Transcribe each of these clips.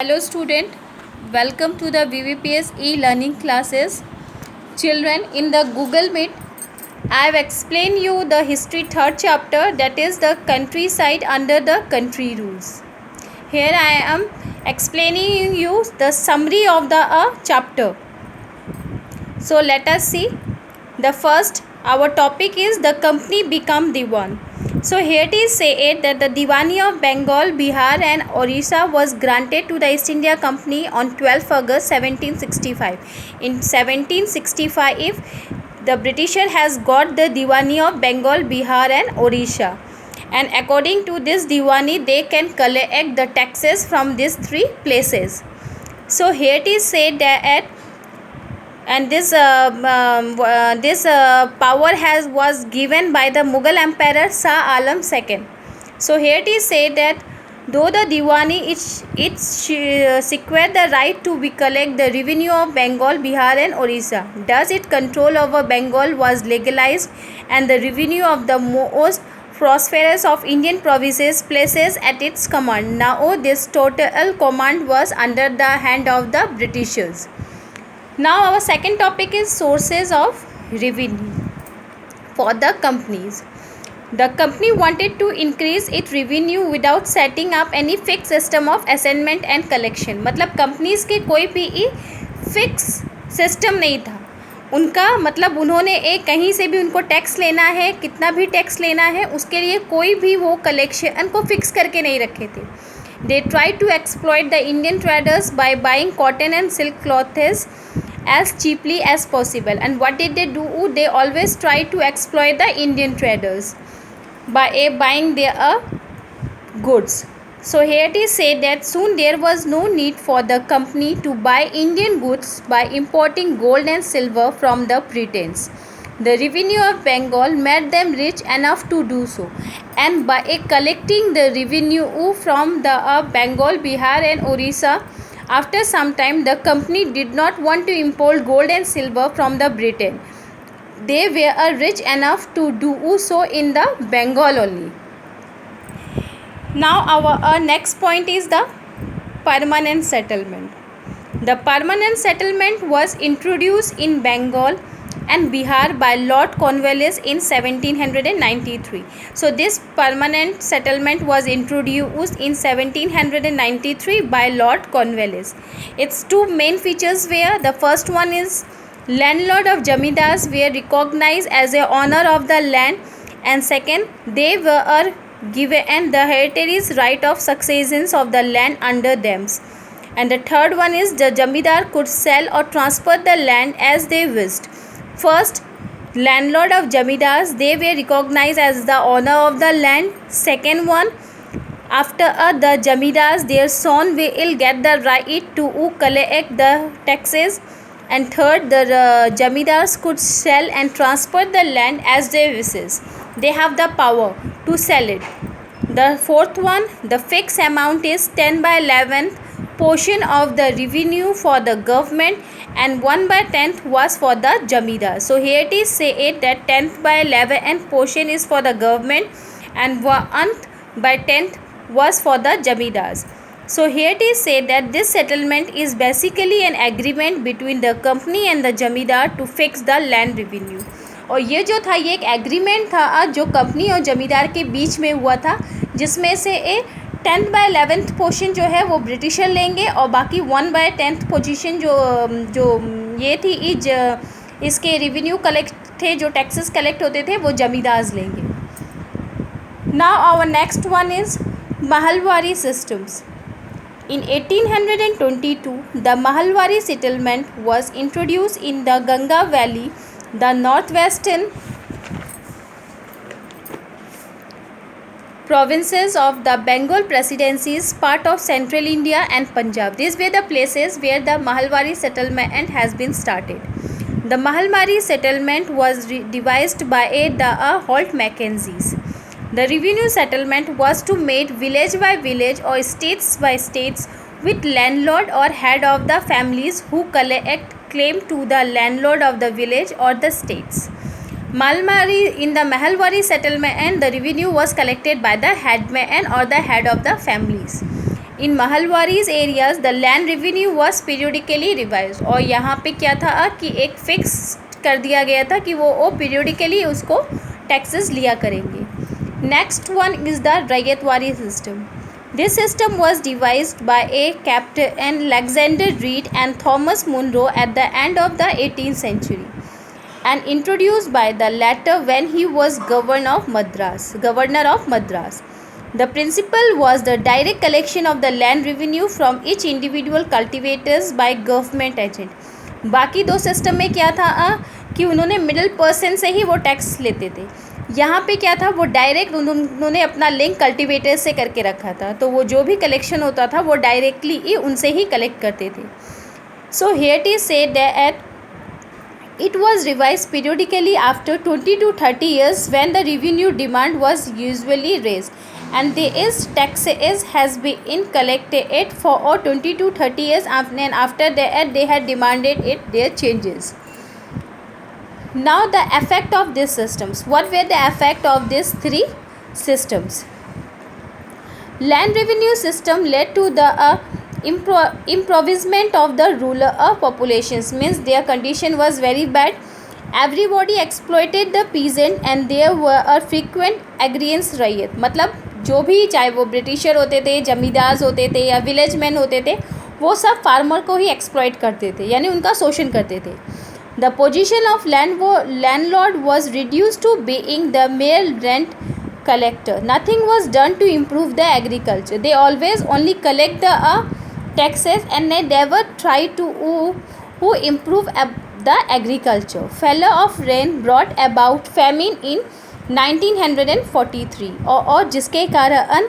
Hello student, welcome to the VVPS e-learning classes. Children, in the Google Meet, I have explained you the history third chapter, that is the countryside under the country rules. Here I am explaining you the summary of the chapter. So let us see. The first, our topic is the company become Diwan. So here it is said that the Diwani of Bengal, Bihar and Orissa was granted to the East India Company on 12th August 1765. In 1765, the Britisher has got the Diwani of Bengal, Bihar and Orissa. And according to this Diwani, they can collect the taxes from these three places. So here it is said that and this power was given by the Mughal Emperor Shah Alam II. So here it is said that though the Diwani it secured the right to collect the revenue of Bengal, Bihar and Orissa, thus its control over Bengal was legalized and the revenue of the most prosperous of Indian provinces places at its command. Now this total command was under the hand of the Britishers. Now our second topic is sources of revenue for the companies. The company wanted to increase its revenue without setting up any fixed system of assignment and collection. मतलब companies के कोई भी fix system नहीं था उनका, मतलब उन्होंने एक कहीं से भी उनको टैक्स लेना है, कितना भी टैक्स लेना है, उसके लिए कोई भी वो कलेक्शन को फिक्स करके नहीं रखे थे. They tried to exploit the Indian traders by buying cotton and silk clothes as cheaply as possible. And what did they do? They always tried to exploit the Indian traders by buying their goods. So here it is said that soon there was no need for the company to buy Indian goods by importing gold and silver from the Britons. The revenue of Bengal made them rich enough to do so, and by collecting the revenue from the Bengal, Bihar and Orissa, after some time the company did not want to import gold and silver from the Britain. They were rich enough to do so in the Bengal only. Now our next point is the permanent settlement. The permanent settlement was introduced in Bengal and Bihar by Lord Cornwallis in 1793. So this permanent settlement was introduced in 1793 by Lord Cornwallis. Its two main features were, the first one is landlord of Jamidars were recognized as a owner of the land, and second, they were given the hereditary right of successions of the land under them. And the third one is the Jamidar could sell or transfer the land as they wished. First, landlord of Jamidars, they were recognized as the owner of the land. Second one, after the Jamidars, their son will get the right to collect the taxes. And third, the Jamidars could sell and transfer the land as they wishes. They have the power to sell it. The fourth one, the fixed amount is 10/11 portion of the revenue for the government, and 1/10 was for the Jamidar. So here it is said that 10/11 portion is for the government and 1/10 was for the Jamidars. So here it is said that this settlement is basically an agreement between the company and the Jamidar to fix the land revenue. और ये जो था, ये एक agreement था जो company और जमींदार के बीच में हुआ था, जिसमें से 10/11 पोर्शन जो है वो ब्रिटिशर लेंगे और बाकी 1/10 पोजीशन जो ये थी इसके रेवेन्यू कलेक्ट थे, जो टैक्सेस कलेक्ट होते थे, वो जमींदार लेंगे. Now our next one is Mahalwari systems. In 1822, the Mahalwari settlement was introduced in the Ganga Valley, the northwestern provinces of the Bengal presidencies, part of central India and Punjab. These were the places where the Mahalwari settlement has been started. The Mahalwari settlement was devised by the Holt Mackenzies. The revenue settlement was to made village by village or states by states with landlord or head of the families who collect claim to the landlord of the village or the states. In the Mahalwari settlement, the revenue was collected by the headman or the head of the families. In mahalwaris areas the land revenue was periodically revise, और यहाँ पे क्या था कि एक fix कर दिया गया था कि वो पीरियडिकली उसको टैक्सेस लिया करेंगे. Next one is the ryotwari system. This system was devised by a Captain Alexander Reed and Thomas Munro at the end of the 18th century and introduced by the latter when he was governor of Madras. The principle was the direct collection of the land revenue from each individual cultivators by government agent. बाकी दो system में क्या था कि उन्होंने middle person से ही वो tax लेते थे. यहाँ पे क्या था, वो डायरेक्ट उन्होंने अपना लिंक कल्टीवेटर से करके रखा था, तो वो जो भी कलेक्शन होता था वो डायरेक्टली ही उनसे ही कलेक्ट करते थे. So here it is said that it was revised periodically after 20 to 30 years when the revenue demand was usually raised, and this tax has been collected for 20 to 30 years, and after that they had demanded it their changes. Now the effect of these systems. What were the effect of these three systems? Land revenue system led to the impoverishment of the rural populations, means their condition was very bad. Everybody exploited the peasant and there were frequent against रैयत. मतलब जो भी, चाहे वो britisher होते थे, जमींदार होते थे या विलेज मैन होते थे, वो सब फार्मर को ही एक्सप्लॉइट करते थे, यानी उनका शोषण करते थे. The position of landlord was reduced to being the mere rent collector. Nothing was done to improve the agriculture. They always only collect the taxes and they never try to improve the agriculture. Failure of rain brought about famine in 1943, और जिसके कारण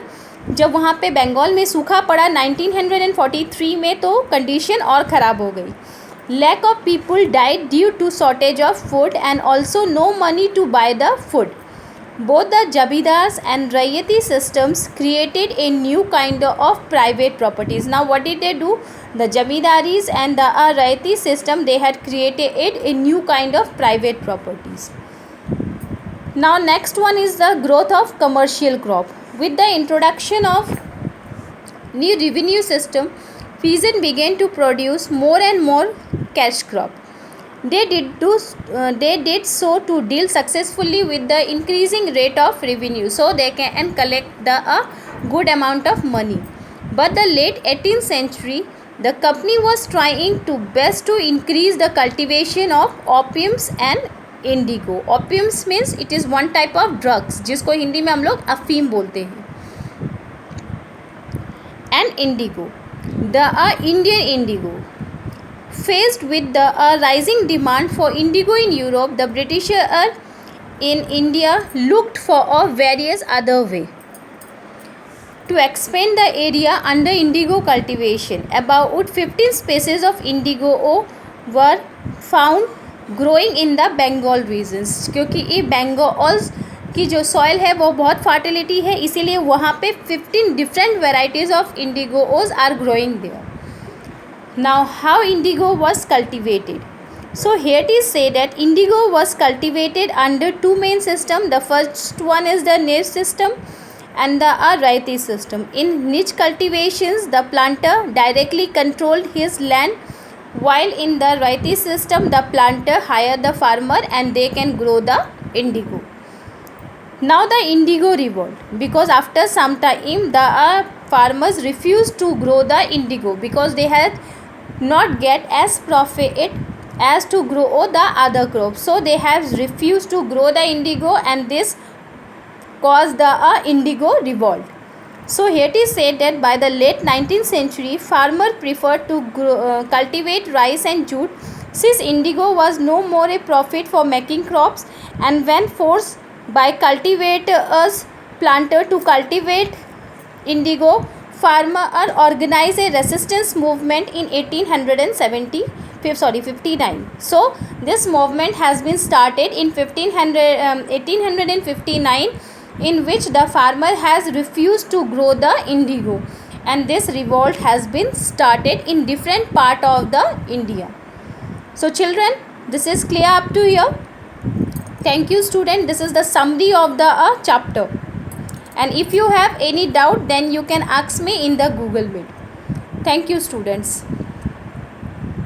जब वहाँ पे बंगाल में सूखा पड़ा 1943 में, तो कंडीशन और ख़राब हो गई. Lack of people died due to shortage of food and also no money to buy the food. Both the Jabidars and Rayati systems created a new kind of private properties. Now what did they do? The Jamidaris and the Rayati system, they had created a new kind of private properties. Now next one is the growth of commercial crop. With the introduction of new revenue system, peasants began to produce more and more cash crop. They did so to deal successfully with the increasing rate of revenue, so they can collect a good amount of money. But the late 18th century, the company was trying to best to increase the cultivation of opiums and indigo. Opiums means it is one type of drugs, जिसको हिंदी में हम लोग अफीम बोलते हैं. And indigo, the Indian indigo. Faced with the rising demand for indigo in Europe, the British in India looked for a various other way to expand the area under indigo cultivation. About 15 species of indigo were found growing in the Bengal regions. क्योंकि ये बंगाल की जो soil है वो बहुत fertility है, इसीलिए वहाँ पे 15 different varieties of indigos are growing there. Now how indigo was cultivated? So here it is said that indigo was cultivated under two main systems. The first one is the niche system and the Rayati system. In niche cultivations, the planter directly controlled his land, while in the Rayati system, the planter hired the farmer and they can grow the indigo. Now the indigo revolt, because after some time the farmers refused to grow the indigo because they had not get as profit as to grow the other crops, so they have refused to grow the indigo, and this caused the indigo revolt. So here it is said that by the late 19th century, farmer preferred to cultivate rice and jute, since indigo was no more a profit for making crops, and when forced by cultivators planter to cultivate indigo, farmer organized a resistance movement in 1859. So this movement has been started in 1859, in which the farmer has refused to grow the indigo, and this revolt has been started in different part of the India. So children, this is clear up to here. Thank you student. This is the summary of the chapter. and if you have any doubt then you can ask me in the Google Meet. Thank you students.